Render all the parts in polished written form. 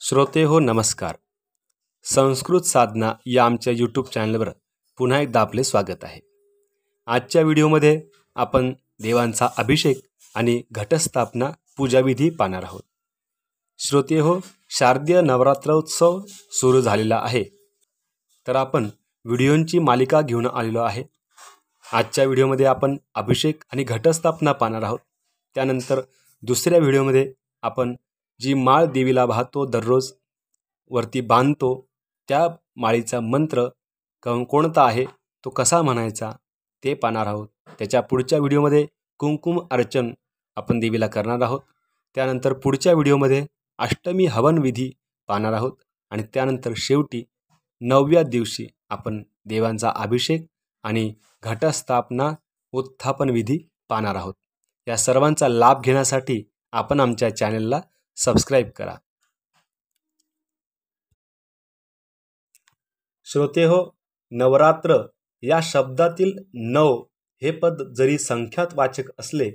श्रोते हो नमस्कार. संस्कृत साधना या आमच्या यूट्यूब चॅनलवर पुन्हा एकदा आपले स्वागत आहे. आजच्या व्हिडिओमध्ये आपण देवांचा अभिषेक आणि घटस्थापना पूजाविधी पाहणार आहोत. श्रोते हो, शारदीय नवरात्रोत्सव सुरू झालेला आहे, तर आपण व्हिडिओंची मालिका घेऊन आलेलो आहे. आजच्या व्हिडिओमध्ये आपण अभिषेक आणि घटस्थापना पाहणार आहोत. त्यानंतर दुसऱ्या व्हिडिओमध्ये आपण जी माळ देवीला वाहतो, दररोज वरती बांधतो, त्या माळीचा मंत्र कोणता आहे, तो कसा म्हणायचा ते पाहणार आहोत. त्याच्या पुढच्या व्हिडिओमध्ये कुंकुम अर्चन आपण देवीला करणार आहोत. त्यानंतर पुढच्या व्हिडिओमध्ये अष्टमी हवन विधी पाहणार आहोत आणि त्यानंतर शेवटी 9व्या दिवशी आपण देवांचा अभिषेक आणि घटस्थापना उत्थापन विधी पाहणार आहोत. या सर्वांचा लाभ घेण्यासाठी आपण आमच्या चॅनलला सबस्क्राईब करा. श्रोते हो, नवरात्र या शब्दातील 9 हे पद जरी संख्यात वाचक असले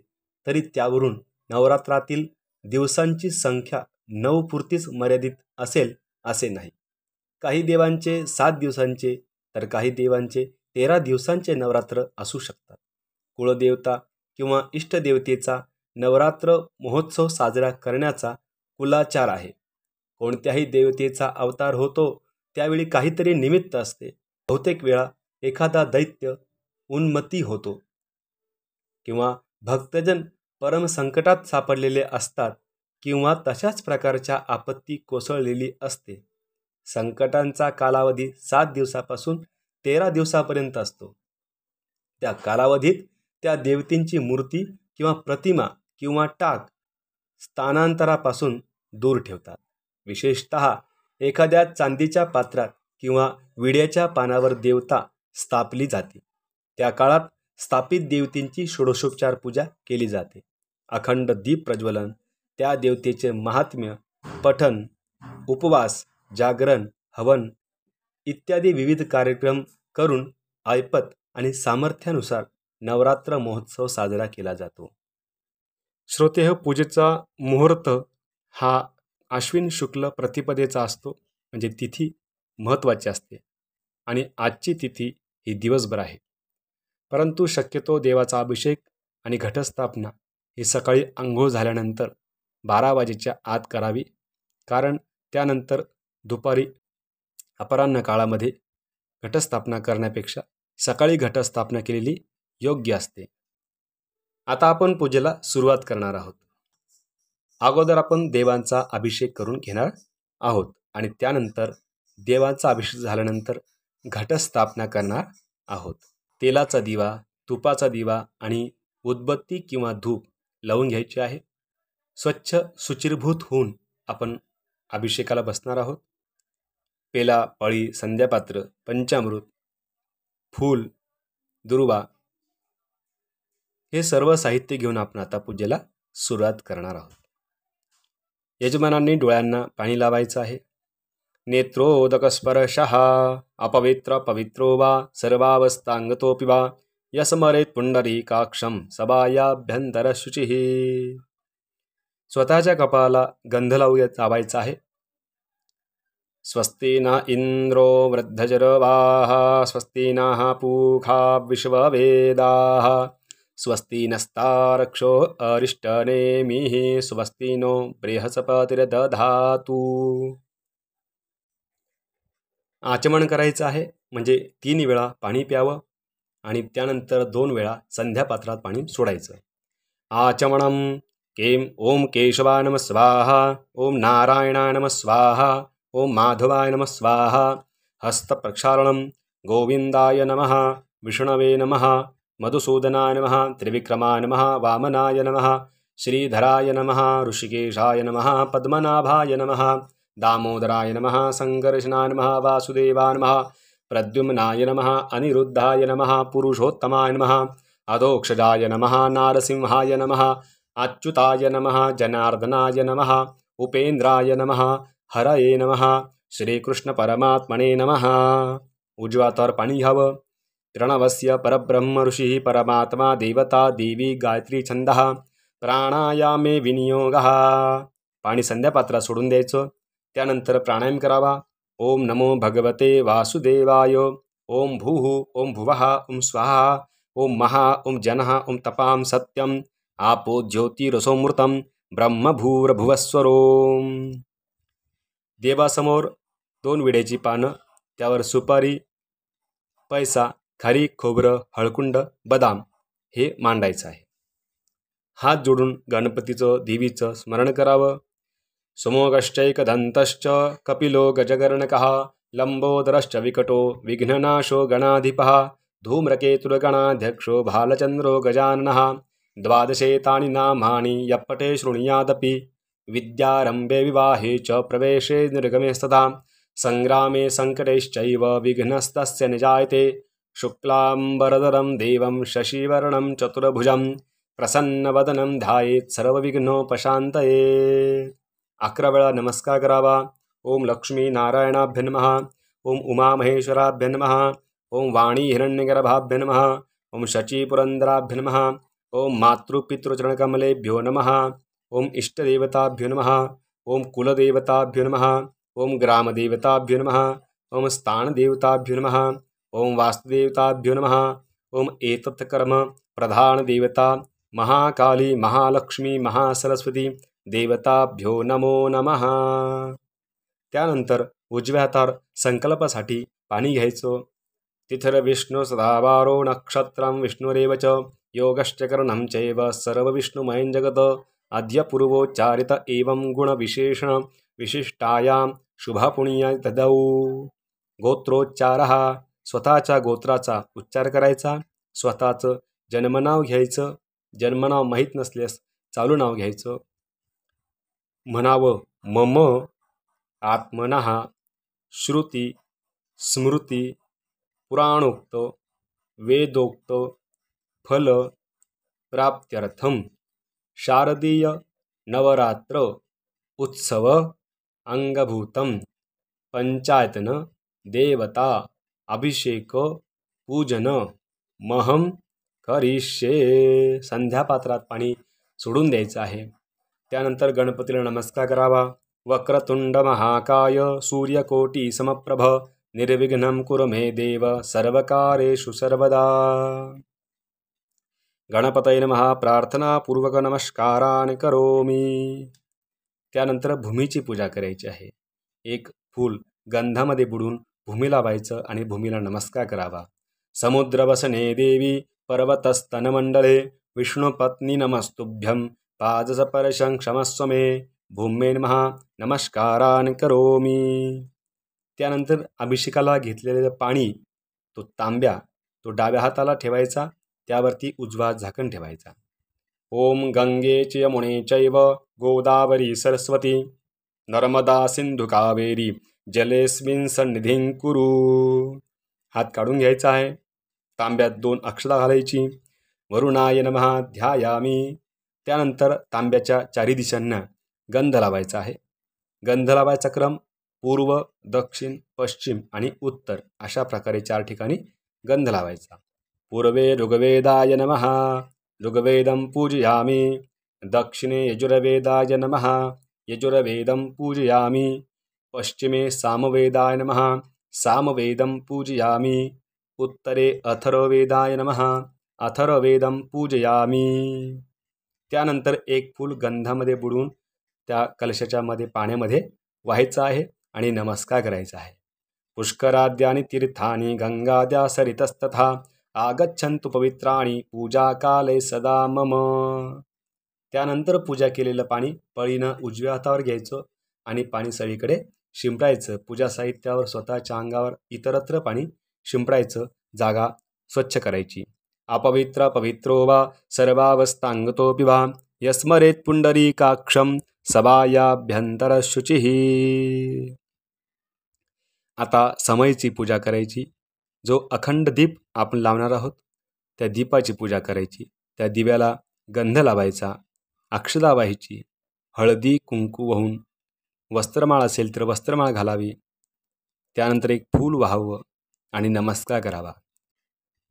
तरी त्यावरून नवरात्रातील दिवसांची संख्या 9 पुरतीच मर्यादित असेल असे नाही. काही देवांचे 7 दिवसांचे तर काही देवांचे 13 दिवसांचे नवरात्र असू शकतात. कुळदेवता किंवा इष्टदेवतेचा नवरात्र महोत्सव साजरा करण्याचा कुलाचार आहे. कोणत्याही देवतेचा अवतार होतो त्यावेळी काहीतरी निमित्त असते. बहुतेक वेळा एखादा दैत्य उन्मत्ती होतो किंवा भक्तजन परम संकटात सापडलेले असतात किंवा तशाच प्रकारच्या आपत्ती कोसळलेली असते. संकटांचा कालावधी 7 दिवसापासून 13 दिवसापर्यंत असतो. त्या कालावधीत त्या देवतेची मूर्ती किंवा प्रतिमा किंवा टाक स्थानांतरापासून दूर ठेवतात. विशेषतः एखाद्या चांदीच्या पात्रात किंवा विड्याच्या पानावर देवता स्थापली जाते. त्या काळात स्थापित देवतेची षोडशोपचार पूजा केली जाते. अखंड दीप प्रज्वलन, त्या देवतेचे महात्म्य पठन, उपवास, जागरण, हवन इत्यादी विविध कार्यक्रम करून ऐपत आणि सामर्थ्यानुसार नवरात्र महोत्सव साजरा केला जातो. श्रोते हो, पूजेचा मुहूर्त हा आश्विन शुक्ल प्रतिपदेचा असतो, म्हणजे तिथी महत्त्वाची असते आणि आजची तिथी ही दिवसभर आहे. परंतु शक्यतो देवाचा अभिषेक आणि घटस्थापना ही सकाळी आंघोळ झाल्यानंतर 12 वाजेच्या आत करावी, कारण त्यानंतर दुपारी अपराह्न काळामध्ये घटस्थापना करण्यापेक्षा सकाळी घटस्थापना केलेली योग्य असते. आता आपण पूजेला सुरुवात करणार आहोत. अगोदर आपण देवांचा अभिषेक करून घेणार आहोत आणि त्यानंतर देवांचा अभिषेक झाल्यानंतर घटस्थापना करणार आहोत. तेलाचा दिवा, तुपाचा दिवा आणि उदबत्ती किंवा धूप लावून घ्यायची आहे. स्वच्छ शुचिर्भूत होऊन आपण अभिषेकाला बसणार आहोत. पेला, पळी, संध्यापात्र, पंचामृत, फूल, दुर्वा हे सर्व साहित्य घेऊन आपण आता पूजेला सुरुवात करणार आहोत. यजमानांनी डोळ्यांना पाणी लावायचं आहे. नेत्रोदकस्पर्शः अपवित्र पवित्रो वा सर्वावस्थांगतोऽपि वा यस्मरेत् पुंडरीकाक्षं सभायाभ्यंतर शुचिः. स्वतःच्या कपाळाला गंध लावायचा आहे. स्वस्ति न इंद्रो वृद्धजरवाः स्वस्ति नः पूषा विश्ववेदाः स्वस्ति नस्तारक्षो अरिष्टनेमिः स्वस्ति नो बृहस्पतिर्दधातु. आचमन करायचं आहे, म्हणजे 3 वेळा पाणी प्यावं आणि त्यानंतर 2 वेळा संध्यापात्रात पाणी सोडायचं. आचमनम केम ओम केशवाय नमः स्वाहा, ओम नारायणाय नमः स्वाहा, ओम माधवाय नमः स्वाहा. हस्तप्रक्षालनम गोविंदाय नमः, विष्णवे नमः, मधुसूदनाय नमः, त्रिविक्रमाय नमः, वामनाय नमः, श्रीधराय नमः, ऋषिकेशाय नमः, पद्मनाभाय नमः, दामोदराय नमः, संकर्षणाय नमः, वासुदेवाय नमः, प्रद्युम्नाय नमः, अनिरुद्धाय नमः, पुरुषोत्तमाय नमः, अधोक्षजाय नमः, नारसिंहाय नमः, अच्युताय नमः, जनार्दनाय नमः, उपेंद्राय नमः, हरये नमः, श्रीकृष्ण परमात्मने नमः. उजव्या हातावर पाणी घ्यावं. प्रणवस्य परब्रह्म ऋषिः परमात्मा देवता देवी गायत्री छंदः प्राणायामे विनियोगः. पाणी संध्यापात्रात सोडून द्यायचं. त्यानंतर प्राणायाम करावा. ओम नमो भगवते वासुदेवाय. ओम भूः ओम भुवः ओम स्वाहा. ओम महा ओम जनः ओम तपां सत्यम आपो ज्योतिरसोमृतं ब्रह्मभूर्भुवस्वरोम. देवासमोर 2 विड्याची पानं, त्यावर सुपारी, पैसा, खारीक, खोबरं, हळकुंड, बदाम हे मांडायचं आहे. हात जोडून गणपतीचं देवीचं स्मरण करावं. समोगश्चैकदन्तश्च कपिलो गजगर्णकः लंबोदरश्च विकटो विघ्ननाशो गणाधिपः धूम्रकेतुर्गणाध्यक्षो भालचन्द्रो गजाननः. 12 नामानि यप्पटे शृणुयादपि विद्यारम्भे विवाहे च प्रवेशे निर्गमे सदा संग्रामे संकटैश्चैव विघ्नस्तस्य निजायते. शुक्लाम्बरधरं देवं शशिवर्णं चतुर्भुजं प्रसन्नवदनं ध्यायेत् सर्वविघ्नोपशान्तये. 11 वेळा नमस्कार करावा. ओम लक्ष्मी नारायणाभ्य नमः. ओम उमामहेश्वराभ्य नमः. ओम वाणी हिरण्यगर्भाभ्य नमः. ओम शचीपुरंदराभ्य नमः. ओम मातृपितृचरणकमलेभ्यो नमः. ओम इष्टदेवताभ्यो नमः. ओम कुलदेवताभ्यो नमः. ओम ग्रामदेवताभ्यो नमः. ओम स्थानदेवताभ्यो नमः. ओम वास्तुदेवताभ्यो नमः. ओम एतत्कर्म प्रधानदेवता महाकाली महालक्ष्मी महासरस्वती देवताभ्यो नमो नमः. त्यानंतर उजव्या हातावर संकल्पासाठी पाणी घ्यायचं. तिथर विष्णू सदावारो नक्षत्रं विष्णुरेव च योगश्चकरणं चैव सर्वविष्णुमयं जगत अद्य पूर्वोच्चारित एवं गुणविशेषण विशिष्टायां शुभपुण्य तदौ. गोत्रोच्चारः स्वतःच्या गोत्राचा उच्चार करायचा. स्वतःचं जन्मनाव घ्यायचं. जन्मनाव माहीत नसल्यास चालू नाव घ्यायचं. म्हणावं मम आत्मनः श्रुती स्मृती पुराणोक्त वेदोक्त फल प्राप्त्यर्थम शारदीय नवरात्र उत्सव अंगभूतम पंचायतन देवता अभिषेक पूजन महम करिष्ये. संध्यापात्रात पाणी सोडून द्यायचं आहे. त्यानंतर गणपतीला नमस्कार करावा. वक्रतुंड महाकाय सूर्यकोटी समप्रभ निर्विघ्नं कुरु मे देव सर्वकारेषु सर्वदा. गणपतये नमः प्रार्थनापूर्वक नमस्कारान् करोमि. त्यानंतर भूमीची पूजा करायची आहे. एक फूल गंधामध्ये बुडून भूमी लावायचं आणि भूमीला नमस्कार करावा. समुद्रवसने देवी पर्वतस्तनमंडले विष्णुपत्नी नमस्तुभ्यं पादसपर्शं क्षमस्व मे भूमे नमः नमस्कारान् करोमि. त्यानंतर अभिषेकाला घेतलेलं पाणी तो तांब्या तो डाव्या हाताला ठेवायचा. त्यावरती उजवा झाकण ठेवायचा. ओम गंगे च यमुने चैव गोदावरी सरस्वती नर्मदा सिंधु कावेरी जलेस्मिन् सन्निधिं कुरु. हात काढून घ्यायचा आहे. तांब्यात 2 अक्षता घालायची. वरुणाय नमः ध्यायामी. त्यानंतर तांब्याच्या 4 दिशांना गंध लावायचा आहे. गंध लावायचा क्रम पूर्व दक्षिण पश्चिम आणि उत्तर अशा प्रकारे 4 ठिकाणी गंध लावायचा. पूर्वे ऋग्वेदाय नमः ऋग्वेदं पूजयामि. दक्षिणे यजुर्वेदाय नमः यजुर्वेदं पूजयामि. पश्चिमे सामवेदाय नमः सामवेदं पूजयामि. उत्तरे अथर्ववेदाय नमः अथर्ववेदं पूजयामि. त्यानंतर एक फूल गंधामध्ये बुडून त्या कलशाच्या पाण्यामध्ये व्हायचं आहे आणि नमस्कार करायचा आहे. पुष्कराद्यानि तीर्थानि गंगाद्या सरितस्तथा आगच्छन्तु पवित्राणि पूजाकाले सदा मम. त्यानंतर पूजा केलेलं पाणी पळीनं उजव्या हातावर घ्यायचं आणि पाणी सगळीकडे शिंपडायचं. पूजा साहित्यावर स्वतःच्या अंगावर इतरत्र पाणी शिंपडायचं. जागा स्वच्छ करायची. अपवित्र पवित्रो वा सर्वावस्थांगतोऽपि वा यस्मरेत् पुंडरीकाक्षं सभायाभ्यंतर शुचिः. आता समयीची पूजा करायची. जो अखंड दीप आपण लावणार आहोत त्या दीपाची पूजा करायची. त्या दिव्याला गंध लावायचा. अक्षता वाहायची. हळदी कुंकू वाहून वस्त्रमाळ असेल तर वस्त्रमाळ घालावी. त्यानंतर एक फूल वाहावं आणि नमस्कार करावा.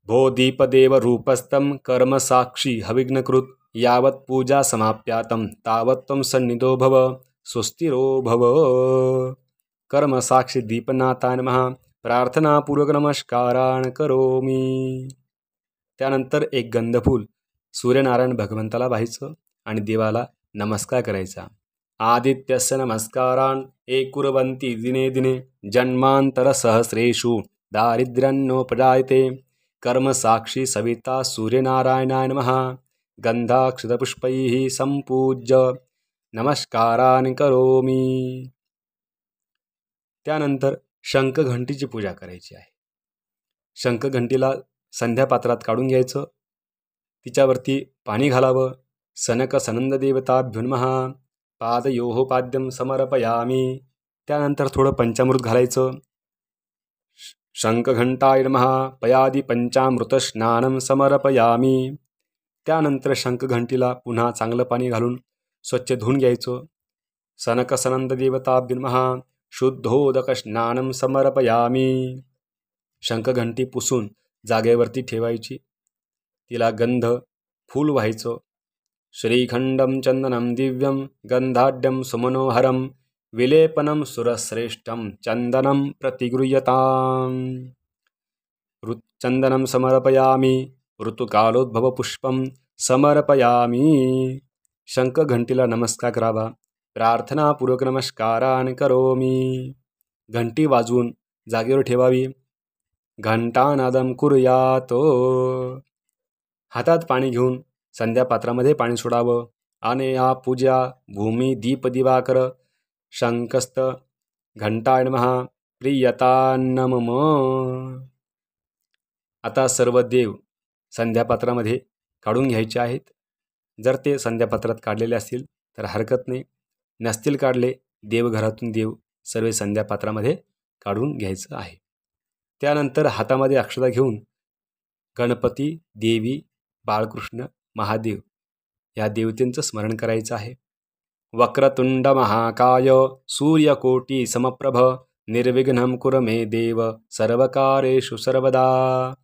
भो दीपदेव रूपस्थं कर्मसाक्षी हविघ्नकृत यावत् पूजा समाप्यातं तावत् त्वं सन्निधो भव स्वस्तिरो भव. कर्म साक्षी दीपनाथा नमः. प्रार्थनापूर्वक नमस्कारान करोमी. त्यानंतर एक गंधफूल सूर्यनारायण भगवंताला वाहायचं आणि देवाला नमस्कार करायचा. आदित्यस्य नमस्कारान् ये कुर्वन्ति दिने दिने जन्मांतर सहस्रेषु दारिद्र्यन्नोपजायते. कर्म साक्षी सविता सूर्यनारायणाय नमः. गंधाक्षतपुष्पैः संपूज्य नमस्कारान् करोमी. त्यानंतर शंखघंटीची पूजा करायची आहे. शंखघंटीला संध्यापात्रात काढून घ्यायचं, तिच्यावरती पाणी घालावं. सनक सनंद देवताभ्यो नमः. पादयोः पाद्यं समर्पयामी. त्यानंतर थोडं पंचामृत घालायचं. शंखघंटाय नमः. पयादी पंचामृत स्नानं समर्पयामी. त्यानंतर शंखघंटीला पुन्हा चांगलं पाणी घालून स्वच्छ धुवून घ्यायचं. सनक सनंद देवताभ्यो नमः. शुद्धोदक स्नानं समर्पयामी. शंखघंटी पुसून जागेवरती ठेवायची, तिला गंध फूल व्हायचं. श्रीखंडं चंदनं दिव्यं गंधाढ्यं सुमनोहरं विलेपनं सुरश्रेष्ठं चंदनं प्रतिगृह्यताम्. चंदनं समर्पयामी. ऋतुकालोद्भवपुष्पं समर्पयामी. शंखघंटीला नमस्कार करावा. प्रार्थनापूर्वक नमस्कारान् करोमी. घंटी वाजवून जागेवर ठेवावी. घंटानादं कुर्यातो. हातात पाणी घेऊन संध्यापात्रामध्ये पाणी सोडावं. अनेया पूजा भूमी दीप दिवाकर शंकस्त घंटाय नमः. प्रियतान्नमम. आता सर्व देव संध्यापात्रामध्ये काढून घ्यायचे आहेत. जर ते संध्यापात्रात काढलेले असतील तर हरकत नाही, नसतील काढले देवघरातून देव सर्व संध्यापात्रामध्ये काढून घ्यायचं आहे. त्यानंतर हातामध्ये अक्षता घेऊन गणपती, देवी, बाळकृष्ण, महादेव या देवतेंचं स्मरण करायचं आहे. वक्रतुंड महाकाय सूर्यकोटी समप्रभ निर्विघ्नं कुरु मे देव सर्वकारेषु सर्वदा.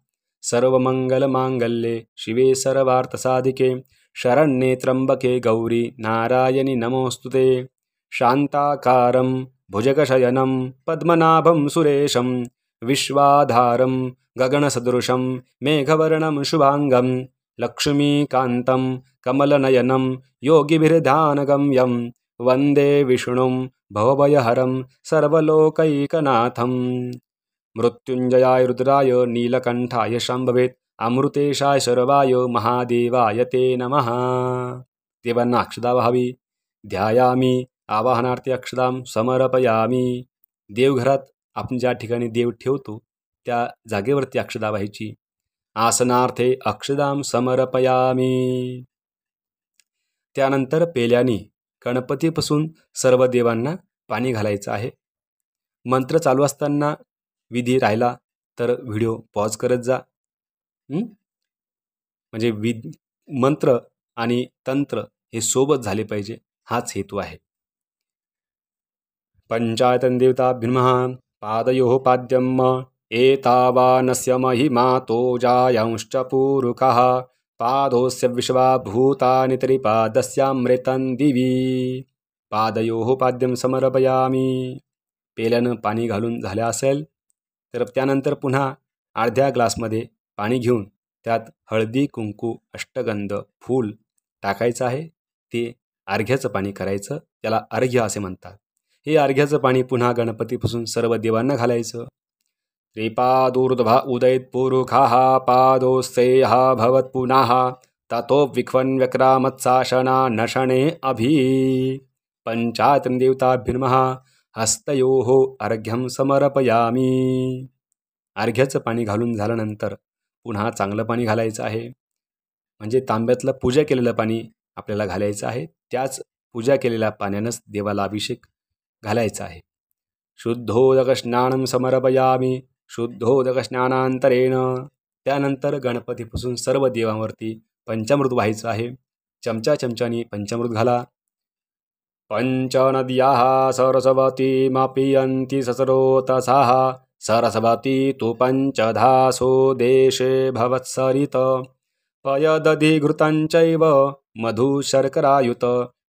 सर्वमंगलमांगल्ये शिवे सर्वार्थसाधिके शरण्ये त्र्यंबके गौरी नारायणी नमोस्तुते. शांताकारं भुजगशयनं पद्मनाभं सुरेशं विश्वाधारं गगनसदृशं मेघवर्णं शुभांगं लक्ष्मीकान्तं कमलनयनं योगिभिर्ध्यानगम्यं वन्दे विष्णुं भवभयहरं सर्वलोकैकनाथं. मृत्युंजयाय रुद्राय नीलकंठाय शांभवे अमृतेशाय शर्वाय महादेवाय ते नमः. देवांना अक्षदा व्हावी. ध्यायामी. आवाहनार्थी अक्षदां समर्पयामी. देवघरात आपण ज्या ठिकाणी देव ठेवतो त्या जागेवरती अक्षदा व्हायची. आसनार्थे अक्षदां समर्पयामी. त्यानंतर पेल्याने गणपतीपासून सर्व देवांना पाणी घालायचं आहे. मंत्र चालू असताना विधी राहिला तर व्हिडिओ पॉज करत जा. म्हणजे मंत्र आणि तंत्र हे सोबत झाले पाहिजे, हाच हेतू आहे. पंचायतन देवताभ्यो नमः. पादयोः पाद्यम् एतावानस्य महिमा तो जायांश्च पूरुकः. पादोस्य विश्वा भूतानि त्रिपादस्यामृतं दिवी. पादयोः पाद्यं समर्पयामी. पेल्यानं पाणी घालून झाले असेल तर त्यानंतर पुन्हा अर्ध्या ग्लासमध्ये पाणी घेऊन त्यात हळदी, कुंकू, अष्टगंध, फूल टाकायचं आहे. ते अर्घ्याचं पाणी करायचं, त्याला अर्घ्य असे म्हणतात. हे अर्घ्याचं पाणी पुन्हा गणपतीपासून सर्व देवांना घालायचं. त्रिपादोर्ध्वा उदयित पुरुखाः पादोस्तेह भवत् पुनः ततो विख्वन् व्यक्रामत्साशना नशने अभि. पंचायतन देवताभ्यो नमः. हस्तयोः अर्घ्यं समर्पयामी. अर्घ्याचं पाणी घालून झाल्यानंतर पुन्हा चांगलं पाणी घालायचं आहे. म्हणजे तांब्यातलं पूजा केलेलं पाणी आपल्याला घालायचं आहे. त्याच पूजा केलेल्या पाण्यानंच देवाला अभिषेक घालायचा आहे. शुद्धोदक स्नानं समर्पयामी. शुद्धोदक स्नानांतरेण. त्यानंतर गणपतीपासून सर्व देवांवरती पंचामृत व्हायचं आहे. चमच्याने पंचामृत घाला. पंचनद्याः सरस्वतीमपियन्ति ससरोतसाः. सरस्वती तु पंचधासो देशे भवत्सरित. पयदधिघृतं चैव मधु शर्करायुत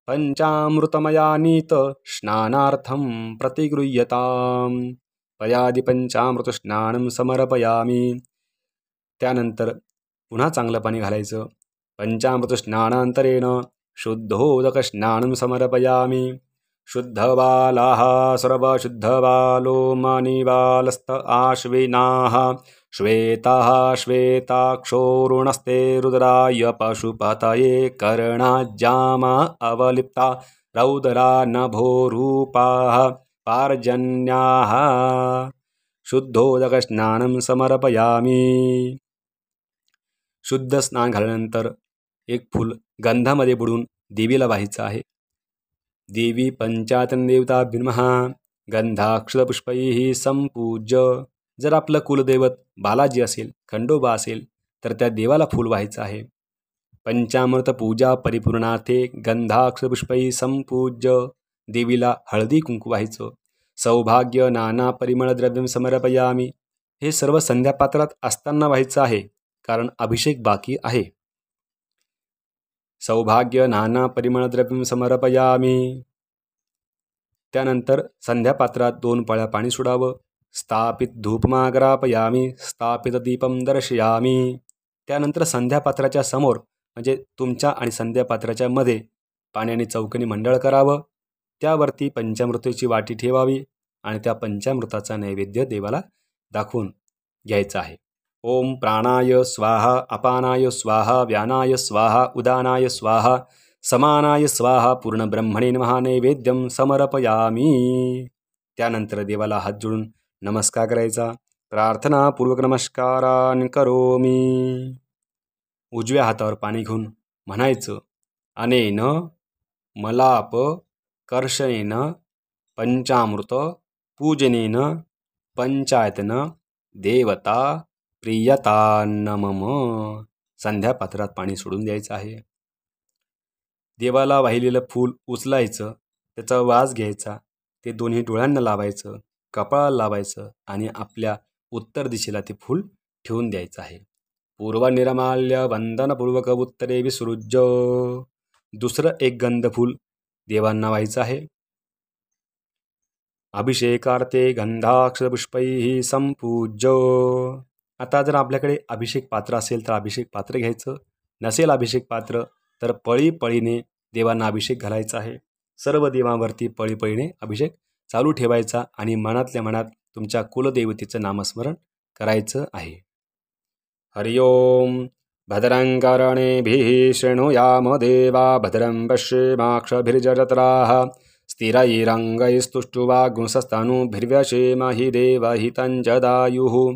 पंचामृतमयानीत स्नानार्थं प्रतिगृह्यताम पयादि पंचामृत स्नानं समर्पयामी. त्यानंतर पुन्हा चांगलं पाणी घालायचं. पंचामृत स्नानांतरेण शुद्धोदक स्नानं समर्पयामी. शुद्धबालाः सर्वशुद्धबालो मणिबालस्त आश्विनाः श्वेताः श्वेताक्षोरुणस्ते रुद्राय पशुपतये कर्णाज्जामा अवलिप्ता रौद्रा नभोरूपाः पार्जन्याः. शुद्धोदक स्नानं समर्पयामी. शुद्ध स्नान झाल्यानंतर एक फूल गंधामध्ये बुडून देवीला वाहायचं आहे. देवी पंचायतनदेवताभ्यर्मः गंधाक्षतपुष्पैः संपूज्य. जर आपलं कुलदैवत बालाजी असेल, खंडोबा असेल तर त्या देवाला फूल व्हायचं आहे. पंचामृत पूजा परिपूर्णार्थे गंधाक्षतपुष्पैः संपूज्य देवीला हळदी कुंकू व्हायचं. सौभाग्य नाना परिमळ द्रव्यं समर्पयामी. हे सर्व संध्यापात्रात असताना व्हायचं आहे, कारण अभिषेक बाकी आहे. सौभाग्य नाना परिमळ द्रव्यं समर्पयामी. त्यानंतर संध्यापात्रात 2 पळ्या पाणी सोडावं. स्थापित धूपमाग्रापयामी स्थापित दीपम दर्शयामी. त्यानंतर संध्यापात्राच्या समोर म्हणजे तुमच्या आणि संध्यापात्राच्या मध्ये पाण्याने चौकनी मंडळ करावं. त्यावरती पंचामृताची वाटी ठेवावी आणि त्या पंचामृताचा नैवेद्य देवाला दाखवून घ्यायचा आहे. ओम प्राणाय स्वाहा अपानाय स्वाहा व्यानाय स्वाहा उदानाय स्वाहा समानाय स्वाहा पूर्ण ब्रह्मणे नमः नैवेद्यम समर्पयामी. त्यानंतर देवाला हात जोडून नमस्कार करायचा. प्रार्थनापूर्वक नमस्कारान करोमी. उजव्या हातावर पाणी घेऊन म्हणायचं अनेन मलाप कर्षणेन पंचामृत पूजनेन पंचायतन देवता प्रियतान्नमम. संध्यापात्रात पाणी सोडून द्यायचं आहे. देवाला वाहिलेलं फूल उचलायचं, त्याचा वास घ्यायचा, ते दोन्ही डोळ्यांना लावायचं, कपाळाला लावायचं आणि आपल्या उत्तर दिशेला ते फूल ठेवून द्यायचं आहे. पूर्वनिर्माल्य वंदनपूर्वक उत्तरे विसृज्य. दुसरं एक गंधफूल देवांना व्हायचं आहे. अभिषेकार्थे गंधाक्षतपुष्पैः संपूज्य. आता जर आपल्याकडे अभिषेक पात्र असेल तर अभिषेक पात्र घ्यायचं, नसेल अभिषेक पात्र तर पळीपळीने देवांना अभिषेक घालायचा आहे. सर्व देवांवरती पळीपळीने अभिषेक चालू ठेवायचा आणि मनातल्या मनात तुमच्या कुलदेवतेचं नामस्मरण करायचं आहे. हरि ओम. भद्रं कर्णेभिः शृणुयाम देवा भद्रं पश्येमाक्षभिर्जत्राः स्थिरैरङ्गैस्तुष्टुवागुंसस्तनूभिर्व्यशेम हि देवहितं जदायुः.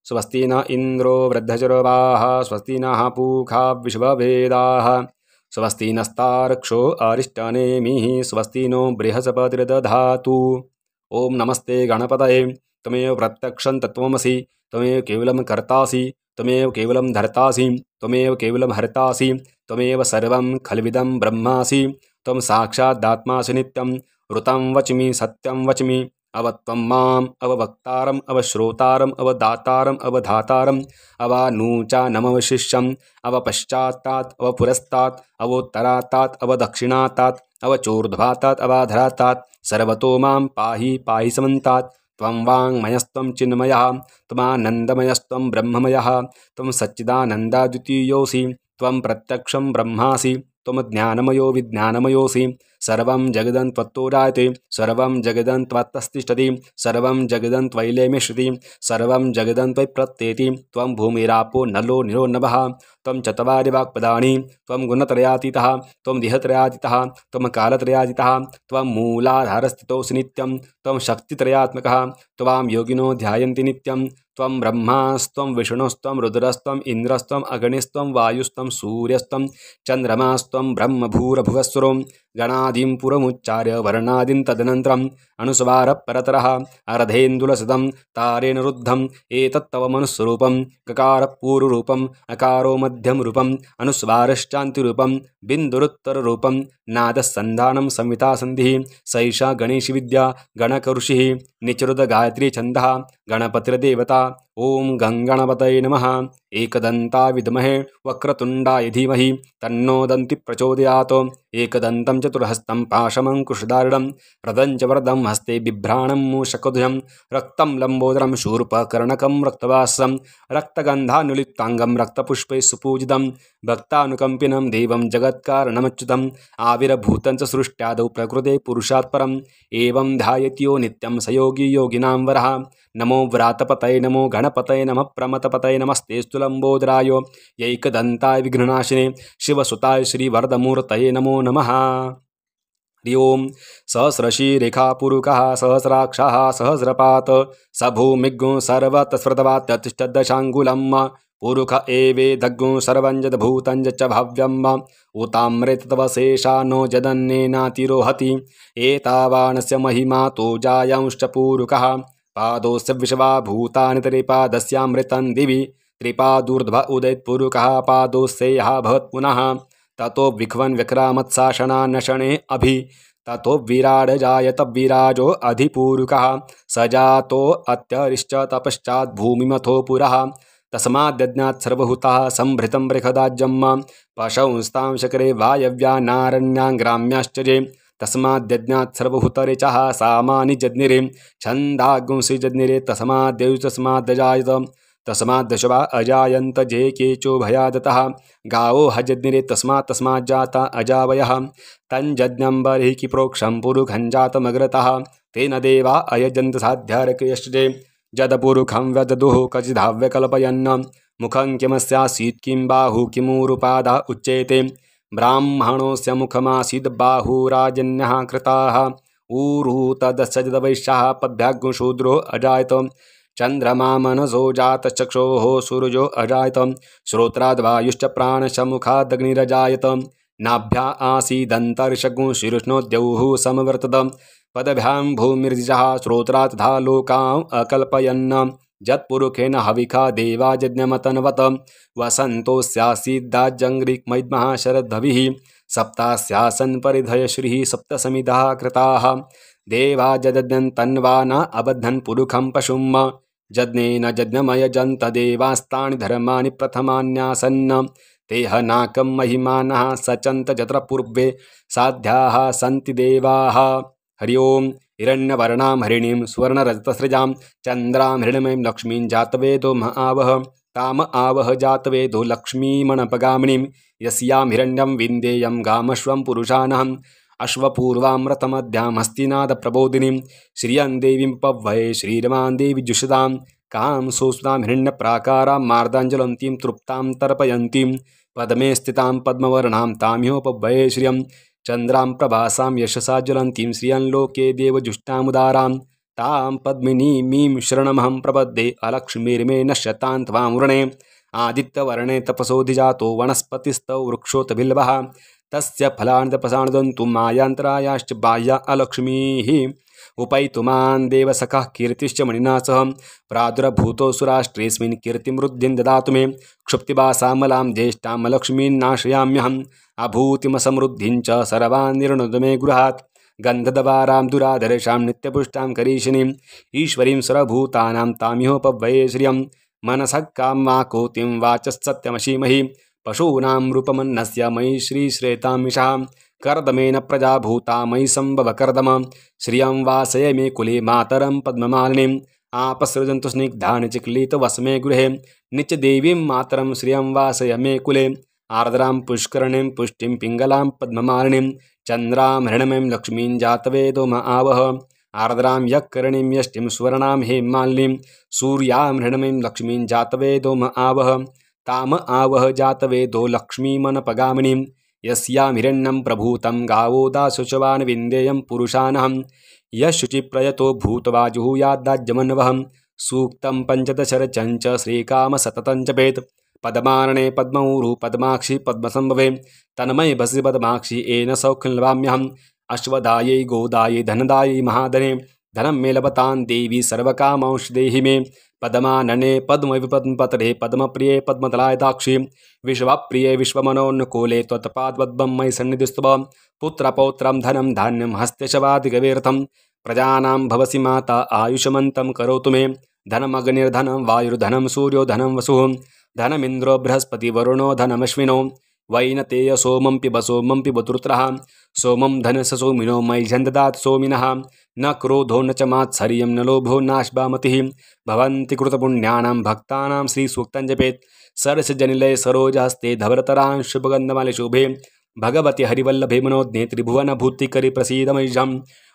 स्वस्ति न इन्द्रो वृद्धचर्वाः स्वस्ति नः पूषा विश्ववेदाः स्वस्ति नस्तार्क्ष्यो अरिष्टनेमिः स्वस्ति नो बृहस्पतिर्दधातु. ओम नमस्ते गणपतये. त्वमेव प्रत्यक्षं तत्त्वमसि त्वमेव केवलं कर्तासि त्वमेव केवलं धर्तासि त्वमेव केवलं हर्तासि त्वमेव सर्वं खल्विदं ब्रह्मासि त्वं साक्षादात्मासि नित्यं ऋतं वच्मि सत्यं वच्मि. अवत्वं माम् अववक्तारम् अवश्रोतारम् अवदातारम् अवधातारम् अवानूचानमवशिष्यम् अवपश्चात्तात् अवपुरस्तात् अवोत्तरात्तात् अवदक्षिणात्तात् अवचोर्ध्वातात् अवाधरात्तात् सर्वतो मां पाहि पाहि समन्तात्. त्वं वाङ्मयस्त्वं चिन्मयः त्वमानन्दमयस्त्वं ब्रह्ममयः त्वं सच्चिदानन्दाद्वितीयोऽसि त्वं प्रत्यक्षं ब्रह्मासि त्वं ज्ञानमयो विज्ञानमयोऽसि. सर्वं जगदं त्वत्तो जायते सर्वं जगदं त्वत्तस्तिष्ठति सर्वं जगदं त्वयैलेमिष्यति सर्वं जगदं त्वयि प्रत्येति. त्वं भूमिरापो नलो निरो नभः त्वं चत्वारि वाक्पदानि त्वं गुणत्रयातीतः त्वं देहत्रयातीतः त्वं कालत्रयातीतः त्वं मूलाधारस्थितोऽसि नित्यं त्वं शक्तित्रयात्मकः त्वां योगिनो ध्यायन्ति नित्यं. त्वं ब्रह्मास्त्वं विष्णुस्त्वं रुद्रस्त्वं इन्द्रस्त्वं अग्निस्त्वं वायुस्त्वं सूर्यस्त्वं चन्द्रमास्त्वं ब्रह्मभूरभुवस्वरो. गणादिं पुरमुच्चार्य वर्णादिं तदनन्तरम् अनुस्वार परतरः अर्धेन्दुलसदं तारेण रुद्धम्. एतत्तव मनुस्वरूपं ककारपूर्वरूपम् अकारो मध्यमरूपम् अनुस्वारश्चान्तिरूपं बिन्दुरुत्तररूपं नादसन्धानं संवितासन्धिः. सैषा गणेशविद्या गणकऋषिः निचरुत गायत्री छन्दः गणपतिर्देवता. ओम गंगणपतये नमः। एकदन्ताय विद्महे वक्रतुण्डाय धीमहि तन्नो दन्ति प्रचोदयात्। एकदन्तं चतुर्हस्तं पाशमङ्कुशधारिणं रदं च वरदं हस्ते बिभ्राणं मूषकध्वजं रक्तं लम्बोदरं शूर्पकर्णकं रक्तवासं रक्तगन्धानुलिप्ताङ्गं रक्तपुष्पैः सुपूजितं भक्तानुकम्पिनं देवं जगत्कारणमच्युतम् आविर्भूतं च सृष्ट्यादौ प्रकृते पुरुषात् परम् एवं ध्यायत्यो नित्यं स योगी योगिनां वरः। नमो व्रातपतये नमो गणपतये नमः प्रमथपतये नमस्तेऽस्तु लम्बोदराय यैकदन्ताय विघ्ननाशिने शिवसुताय श्रीवरदमूर्तये नमो नमः। हरि ओं सहस्रशीरेखापुरुकः सहस्राक्षः सहस्रपात् स भूमिज्ञो सर्वतस्फृतवात्यतिष्ठदशाङ्गुलं पुरुष एवेदज्ञो सर्वं यद्भूतं च भाव्यं उताम्रेतवशेषा नो जदन्नेनातिरोहति एतावानस्य महिमा तो जायांश्च पुरुषः पादोस्य विश्वा भूतानि त्रिपादस्यामृतं दिवि त्रिपादूर्ध्व उदयत्पुरुषः पादोस्यैः भवत् पुनः ततो विख्वन् विक्रामत्साशनान्नशने अभि ततो विराड जायत विराजो अधिपूरुकः स जातो अत्यरिश्च तपश्चात् भूमिमथो पुरः तस्माद्यज्ञात् सर्वभूतः संभृतं बृहदाज्यम् पशंस्तां शकरे वायव्या नारण्यां ग्राम्याश्च जे तस्माद्यज्ञात् सर्वभूतरिचः सामानि जज्ञिरे छन्दागुंसि जज्ञिरे तस्माद्यजायत तस्माद्दशवा अजायन्त जे केचो भयादतः गावो हजज्ञिरे तस्माज्जाता अजावयः तञ्जज्ञं बर्हिः प्रोक्षं पुरुखं जातमग्रतः तेन देवा अयजन्त साध्यार्कयश्चे जदपुरुखं व्यददुः कचिधाव्यकल्पयन् मुखं किमस्यासीत् किं बाहु किमूरुपादा उच्येते ब्राह्मणोऽस्य मुखमासीद् बाहुराजन्यः कृताः ऊरु तदस्य जदवैश्यः पद्भ्याग्शूद्रो अजायत चंद्रमा मनसो जातश्चक्षोः सूर्यो अजायत श्रोत्राद्वायुश्च प्राणश्च मुखादग्निरजायत नाभ्या आसीदन्तरिषगुं शीर्ष्णोद्यौः समवर्तत पदभ्यां भूमिर्दिशः श्रोत्रात् तथा लोकाम् अकल्पयन् यत्पुरुखेन हविखा देवाजज्ञमतन्वत वसन्तोऽस्यासीद्दाजङ्घ्रिमैद्मः शरद्भविः सप्तास्यासन् परिधय श्रीः सप्तसमिधाः कृताः देवाजज्ञन्तन्वा न अबध्नन् पुरुखं पशुम् जज्ञेन जज्ञमयजन्त देवास्तानि धर्माणि प्रथमान्यासन् तेह नाकं महिमानः सचन्त जत्र पूर्वे साध्याः सन्ति देवाः। हरि ओं हिरण्यवर्णां हरिणीं सुवर्णरजतसृजां चन्द्रां हिरण्मयीं लक्ष्मीं जातवेदो महावह ताम आवह जातवेदो लक्ष्मीमणपगामिनीं यस्यां हिरण्यं विन्देयं गामश्वं पुरुषानहम् अश्वपूर्वां रथमध्यां हस्तिनादप्रबोधिनीं श्रियं देवीं पवये श्रीरमां देवी जुषदां कां सोस्तां हिरण्यप्राकारां मार्दाञ्जलन्तीं तृप्तां तर्पयन्तीं पद्मे स्थितां पद्मवर्णां ताम्योपवये श्रियं चन्द्रां प्रभासां यशसा ज्वलन्तीं श्रियं लोके देवजुष्टामुदारां तां पद्मिनीमीं शरणमहं प्रपद्ये अलक्ष्मीर्मे नश्यतां त्वामुरणे आदित्यवर्णे तपसोऽधिजातो वनस्पतिस्तौ वृक्षोत बिल्वः तस्य फलानि तपसानुदन्तु मायान्तरायाश्च बाह्या अलक्ष्मीः उपैतुमान् देवसखः कीर्तिश्च मणिना सह प्रादुर्भूतोऽसुराष्ट्रेऽस्मिन् कीर्तिमृद्धिं ददातु मे क्षुप्तिवासामलां ज्येष्ठां लक्ष्मीन्नाशयाम्यहम् अभूतिमसमृद्धिं च सर्वान् निर्णुद मे गृहात् गन्धद्वारां दुराधरेषां नित्यपुष्टां करीशिनीम् ईश्वरीं सर्वभूतानां तामिहोपवये श्रियं मनसः कामाकोतिं वाचस्सत्यमशीमहि पशूनां रूपमन्नस्य मयि श्रीश्रेतामिषः कर्दमेन प्रजा भूता मयि सम्भव कर्दम श्रियं वासय मे कुले मातरं पद्ममालिनीम् आपसृजन्तु स्निग्धानि चिक्लितवस्मे गृहे नित्यदेवीं मातरं श्रियं वासय मे कुले आर्द्रां पुष्करणीं पुष्टिं पिङ्गलां पद्ममालिनीं चन्द्रां हिरण्मयीं लक्ष्मीं जातवेदो महावह आर्द्रां यक्करणीं यष्टिं सुवर्णां हेमालिनीं सूर्यां हिरण्मयीं लक्ष्मीं जातवेदो महावह ताम आवह जातवेदो लक्ष्मीमनपगामिनीं यस्यां हिरण्यं प्रभूतं गावो दाशुचवान् विन्देयं पुरुषानहं यशुचिप्रयतो भूत्वा जुहुयाद्दाज्यमन्वहं सूक्तं पञ्चदशरचञ्च श्रीकामसततं जपेत् पद्मारणे पद्मऊरु पद्माक्षि पद्मसंभवे तन्मयि भसि पद्माक्षि येन सौखल्वाम्यहम् अश्वदायै गोदायै धनदायै महाधने धनं मे लभतां देवी सर्वकामांश देहि मे पद्मानने पद्मविपद्मपतरे पद्मप्रिये पद्मदलायदाक्षि विश्वप्रिये विश्वमनोन्नकूले त्वत्पादपद्मं मयि सन्निधिस्तव पुत्रपौत्रं धनं धान्यं हस्ते शवादिगवेर्थं प्रजानां भवसि माता आयुषमन्तं करोतु मे धनमग्निर्धनं वायुर्धनं सूर्यो धनं वसुः धनमिन्द्रो बृहस्पति वरुणो धनमश्विनो वैनतेय सोमं पिबतुरुत्रः सोमं धनस सोमिनो मह्यं ददात सोमिनः न क्रोधो न च मात्सर्यं न लोभो नाश्वामतिः भवन्ति कृतपुण्यानां भक्तानां श्रीसूक्तं जपेत् सरसजनिलये सरोजहस्ते धवरतरां शुभगन्धमाले शुभे भगवति हरिवल्लभे मनोज्ञे त्रिभुवनभूतिकरि प्रसीदमय्यं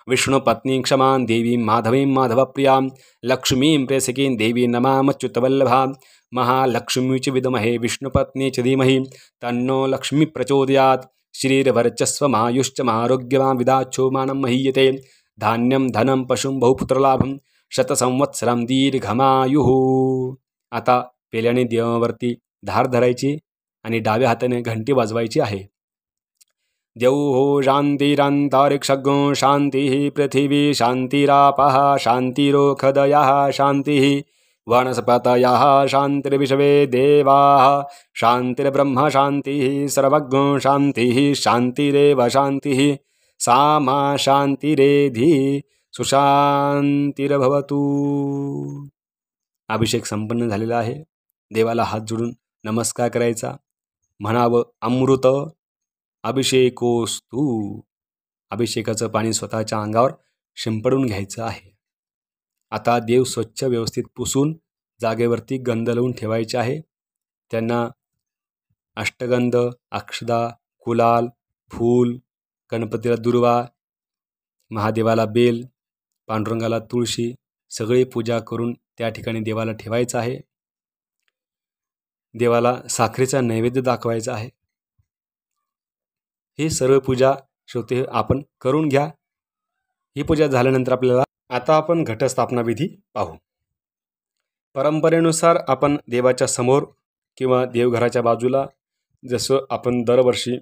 विष्णुपत्नीं क्षमां देवीं माधवीं माधवप्रियां लक्ष्मीं प्रेषकीं देवीं नमामच्युतवल्लभां महालक्ष्मी च विद्महे विष्णुपत्नी च धीमहि तन्नो लक्ष्मी प्रचोदयात् श्रीर्वर्चस्वमायुश्च मारोग्यमां विदाच्छोमानं महीयते धान्यं धनं पशुं बहुपुत्रलाभं शतसंवत्सरं दीर्घमायुः. आता पेल्याने देवावरती धार धरायची आणि डाव्या हाताने घंटी वाजवायची आहे. द्यौः शान्तिरन्तरिक्षगो शान्तिः पृथिवी शान्तिरापः शान्तिरोखदयः शान्तिः वनस्पतयः शान्तिर्विश्वे देवाः शान्तिर्ब्रह्म शान्तिः सर्वज्ञो शान्तिः शान्तिरेव शान्तिः सा मा शान्तिरेधि सुशांतिर्भवतु. अभिषेक संपन्न झालेला आहे. देवाला हात जोडून नमस्कार करायचा. म्हणावं अमृत अभिषेकोस्तु. अभिषेकाचं पाणी स्वतःच्या अंगावर शिंपडून घ्यायचं आहे. आता देव स्वच्छ व्यवस्थित पुसून जागेवरती गंध लावून ठेवायचे आहे. त्यांना अष्टगंध, अक्षदा, गुलाल, फूल, गणपतीला दुर्वा, महादेवाला बेल, पांडुरंगाला तुळशी सगळी पूजा करून त्या ठिकाणी देवाला ठेवायचं आहे. देवाला साखरेचा नैवेद्य दाखवायचा आहे. ही सर्व पूजा श्रोते आपण करून घ्या. ही पूजा झाल्यानंतर आपल्याला आता आपण घटस्थापना विधी पाहू. परंपरेनुसार आपण देवाच्या समोर किंवा देवघराच्या बाजूला जसं आपण दरवर्षी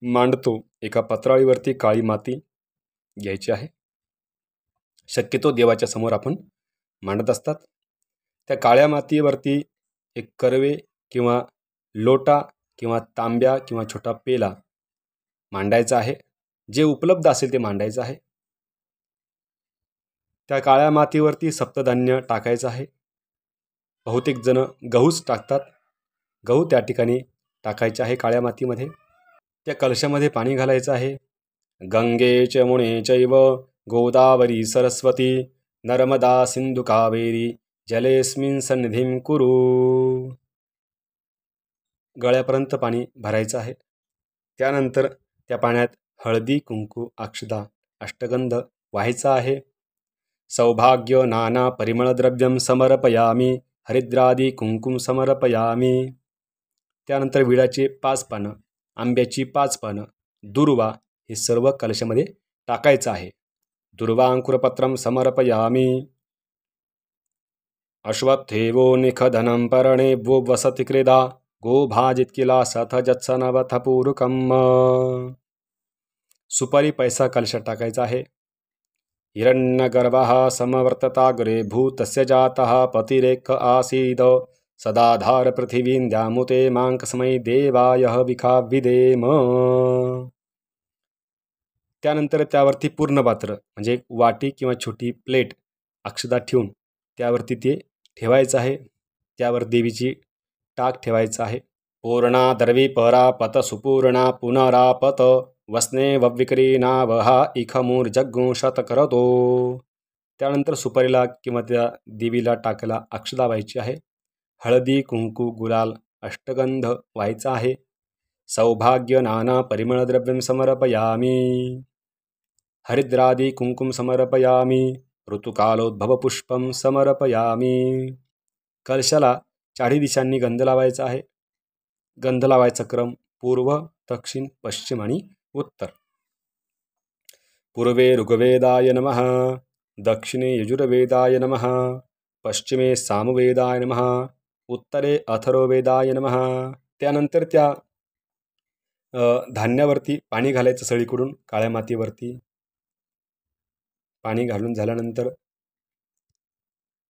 मांडतो एका पत्रावळीवरती काळी माती घ्यायची आहे. शक्यतो देवाच्या समोर आपण मांडत असतात. त्या काळ्या मातीवरती एक करवे किंवा लोटा किंवा तांब्या किंवा छोटा पेला मांडायचा आहे. जे उपलब्ध असेल ते मांडायचं आहे. त्या काळ्या मातीवरती सप्तधान्य टाकायचं आहे. बहुतेक जण गहूच टाकतात. गहू त्या ठिकाणी टाकायचे आहे काळ्या मातीमध्ये. त्या कलशामध्ये पाणी घालायचं आहे. गंगे च मुणे चैव गोदावरी सरस्वती नर्मदा सिंधू कावेरी जलेस्मिन् सन्निधिं कुरु. गळ्यापर्यंत पाणी भरायचं आहे. त्यानंतर त्या पाण्यात हळदी, कुंकू, अक्षदा, अष्टगंध व्हायचा आहे. सौभाग्य नाना परिमळद्रव्यं समर्पयामी हरिद्रादी कुंकुम समर्पयामी. त्यानंतर विड्याची 5 पानं, आंब्याची 5 पानं, दुर्वा हे सर्व कलशामध्ये टाकायचं आहे. दुर्वांकुरपत्रं समर्पयामी. अश्वत्थेवो निखधनं पर्णेभ्यो वसति क्रीडा गोभाजित किला सथ जत्सनवथ पूरुकम्. सुपारी पैसा कलशात टाकायचा आहे. हिरण्यगर्भः समवर्तताग्रे भूतस्य जातः पतिरेक आसीद सदाधार पृथिवीं द्यामुते मांकस्मै देवाय विखाविदेम. त्यानंतर त्यावरती पूर्ण पात्र म्हणजे एक वाटी किंवा छोटी प्लेट अक्षदा ठेवून त्यावरती ते ठेवायचं आहे. त्यावर देवीची टाक ठेवायचं आहे. पूर्णा दर्वी परापत सुपूर्णा पुनरापत वसने वविक्रीनावहा इखमूर्जग्गुंशत करतो. त्यानंतर सुपारीला किंवा त्या देवीला टाकायला अक्षदा व्हायची आहे. हळदी, कुंकू, गुलाल, अष्टगंध व्हायचा आहे. सौभाग्य नाना परिमळद्रव्यं समर्पयामी. हरिद्रादी कुंकुम समर्पयामी. ऋतुकालोद्भवपुष्पं समर्पयामी. कलशाला चारी दिशांनी गंध लावायचा आहे. गंध लावायचा क्रम पूर्व, दक्षिण, पश्चिम आणि उत्तर. पूर्वे ऋग्वेदाय नमः, दक्षिणे यजुर्वेदाय नमः, पश्चिमे सामवेदाय नमः, उत्तरे अथर्ववेदाय नमः. त्यानंतर त्या धान्यावरती पाणी घालायचं सगळीकडून. काळ्या मातीवरती पाणी घालून झाल्यानंतर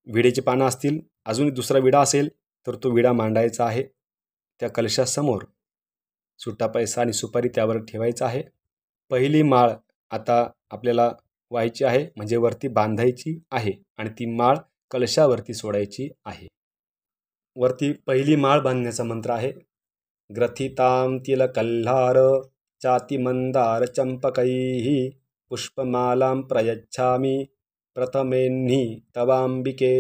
विड्याची पानं असतील, अजून दुसरा विडा असेल तर तो विडा मांडायचा आहे. त्या कलशासमोर सुट्टा पैसा आणि सुपारी त्यावर ठेवायचा आहे. पहिली माळ आता आपल्याला व्हायची आहे म्हणजे वरती बांधायची आहे आणि ती माळ कलशावरती सोडायची आहे. वरती पहिली माळ बांधण्याचा मंत्र आहे. ग्रथितां तिलकल्हार चातिमंदार चंपकैः पुष्पमालां प्रयच्छामि प्रथमेह्नि तवांबिके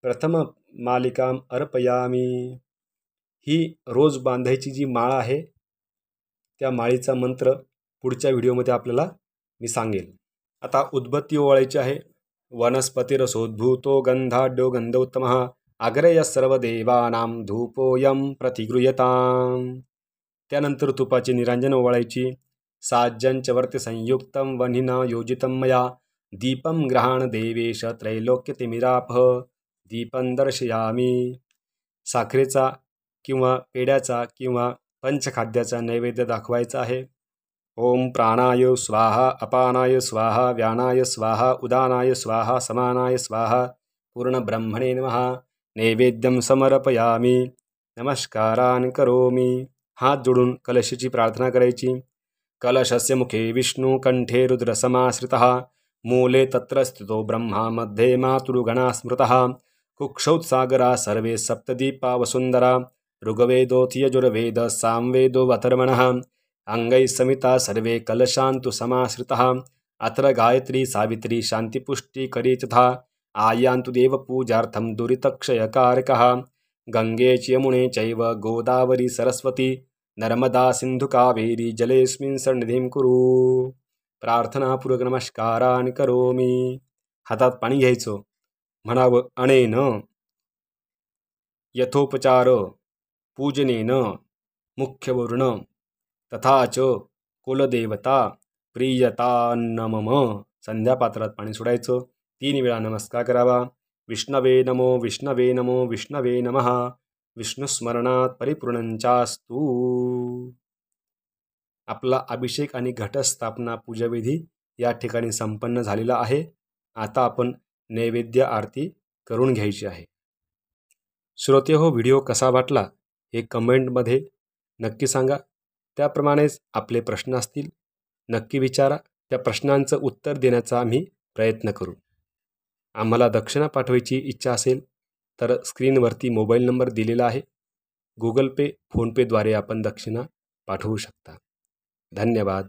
प्रथम मालिकाम अर्पयामी. ही रोज बांधायची जी माळ आहे त्या माळीचा मंत्र पुढच्या व्हिडिओमध्ये आपल्याला मी सांगेल. आता उद्बत्ती ओवाळायची आहे. वनस्पतिरसोद्भूतो गंधाढ्यो गंधोत्तमः अग्रेय सर्वदेवानां धूपोऽयं प्रतिगृह्यताम्. त्यानंतर तुपाची निरांजन ओवाळायची. साज्यंच वर्ति संयुक्तं वह्निना योजितं मया दीपं ग्रहाण देवेश त्रैलोक्यतिमिरापः दीपं दर्शयामी. साखरेचा किंवा पेड्याचा किंवा पंचखाद्याचा नैवेद्य दाखवायचा आहे. ओम प्राणाय स्वाहा अपानाय स्वाहा व्यानाय स्वाहा उदानाय स्वाहा समानाय स्वाहा पूर्णब्रह्मणे नमः. नैवेद्यं समर्पयामी. नमस्कारान् करोमि. हात जोडून कलशाची प्रार्थना करायची. कलशस्य मुखे विष्णु कंठे रुद्र समाश्रितः मूले तत्र स्थितो ब्रह्मा मध्ये मातृगणा स्मृतः कुक्षौत्सागरा सर्वे सप्तदीपा वसुंधरा ऋग्वेदोऽथ यजुर्वेद सामवेदो अथर्वणः अंगैः समिता सर्वे कलशान्तु समाश्रितः अत्र गायत्री सावित्री शान्तिपुष्टिकरी तथा आयान्तु देवपूजार्थं दुरितक्षयकारकः. गंगे च यमुने चैव गोदावरी सरस्वती नर्मदा सिंधु कावेरी जलेस्मिन् सन्निधिं कुरु. प्रार्थनापूर्वक नमस्कारान् करोमि. हातात पाणी घ्यायचं. म्हणावं अनेन यथोपचार पूजनेन मुख्यवर्ण तथा च कुलदेवता प्रियतान्नमम. संध्यापात्रात पाणी सोडायचं. 3 वेळा नमस्कार करावा. विष्णवे नमो विष्णवे नमो विष्णवे नमः. विष्णुस्मरणात परिपूर्णंचास्तु. आपला अभिषेक आणि घटस्थापना पूजाविधी या ठिकाणी संपन्न झालेला आहे. आता आपण नैवेद्य आरती करून घ्यायची आहे. श्रोते हो, व्हिडिओ कसा वाटला हे कमेंटमध्ये नक्की सांगा. त्याप्रमाणेच आपले प्रश्न असतील नक्की विचारा. त्या प्रश्नांचं उत्तर देण्याचा आम्ही प्रयत्न करू. आम्हाला दक्षिणा पाठवायची इच्छा असेल तर स्क्रीनवरती मोबाईल नंबर दिलेला आहे. गुगल पे फोनपेद्वारे आपण दक्षिणा पाठवू शकता. धन्यवाद.